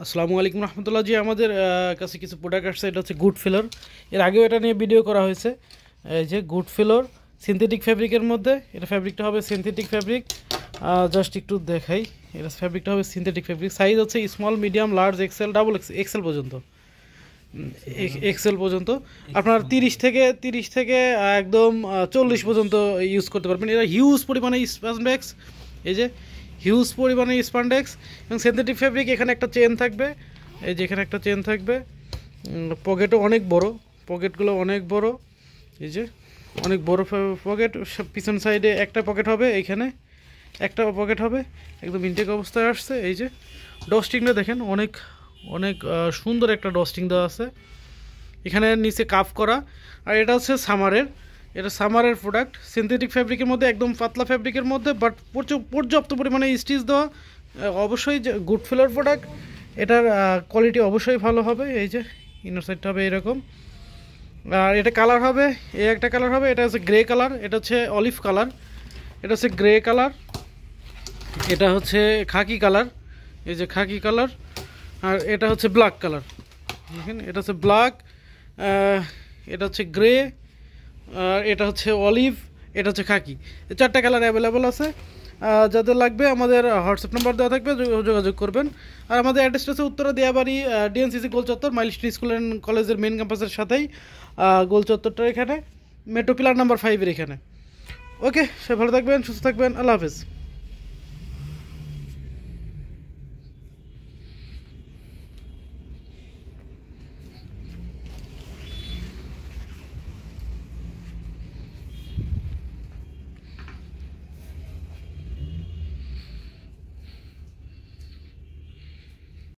আসসালামু আলাইকুম রহমতুল্লাহ জি। আমাদের কাছে কিছু প্রোডাক্ট আসছে। এটা হচ্ছে গুড ফিলার। এর আগেও এটা নিয়ে ভিডিও করা হয়েছে। এই যে গুড ফিলার সিনথেটিক ফ্যাব্রিকের মধ্যে, এটা ফ্যাব্রিকটা হবে সিনথেটিক ফ্যাব্রিক। জাস্ট একটু দেখাই, এটা ফ্যাব্রিকটা হবে সিনথেটিক ফ্যাব্রিক। সাইজ হচ্ছে small, medium, large, XL, double XL পর্যন্ত। এক্সেল পর্যন্ত আপনার 30 থেকে একদম 40 পর্যন্ত ইউজ করতে পারবেন। এটা হিউজ পরিমাণে স্প্যান্ডেক্স, এই যে হিউজ পরিমাণে স্প্যান্ডেক্স এবং সিনথেটিক ফ্যাব্রিক। এখানে একটা চেন থাকবে, এই যে এখানে একটা চেন থাকবে। পকেটও অনেক বড়, পকেটগুলো অনেক বড়, এই যে অনেক বড় পকেট। পিছন সাইডে একটা পকেট হবে, এইখানে একটা পকেট হবে, একদম ইনটেক অবস্থায় আসছে। এই যে ডস্টিংটা দেখেন, অনেক অনেক সুন্দর একটা ডস্টিং দেওয়া আছে। এখানে নিচে কাফ করা। আর এটা হচ্ছে সামারের, এটা সামারের প্রোডাক্ট। সিনথেটিক ফ্যাব্রিকের মধ্যে, একদম পাতলা ফ্যাব্রিকের মধ্যে, বাট পর্যাপ্ত পরিমাণে স্টিচ দেওয়া। অবশ্যই যে গুড ফিলার প্রোডাক্ট, এটার কোয়ালিটি অবশ্যই ভালো হবে। এই যে ইনার সাইডটা হবে এরকম। আর এটা কালার হবে, এই একটা কালার হবে, এটা হচ্ছে গ্রে কালার, এটা হচ্ছে অলিভ কালার, এটা হচ্ছে গ্রে কালার, এটা হচ্ছে খাকি কালার, এই যে খাকি কালার। আর এটা হচ্ছে ব্ল্যাক কালার, দেখেন এটা হচ্ছে ব্ল্যাক, এটা হচ্ছে গ্রে, আর এটা হচ্ছে অলিভ, এটা হচ্ছে খাকি। এই চারটা কালার অ্যাভেলেবল আছে। যাদের লাগবে আমাদের হোয়াটসঅ্যাপ নাম্বার দেওয়া থাকবে, যোগাযোগ করবেন। আর আমাদের অ্যাড্রেসটা হচ্ছে উত্তরা দিয়াবাড়ি, ডিএনসিসি গোল চত্বর, মাইলস্টোন স্কুল অ্যান্ড কলেজের মেন ক্যাম্পাসের সাথেই গোল চত্বরটার এখানে, মেট্রো পিলার নাম্বার 5-এর এখানে। ওকে, সে ভালো থাকবেন, সুস্থ থাকবেন, আল্লাহ হাফেজ।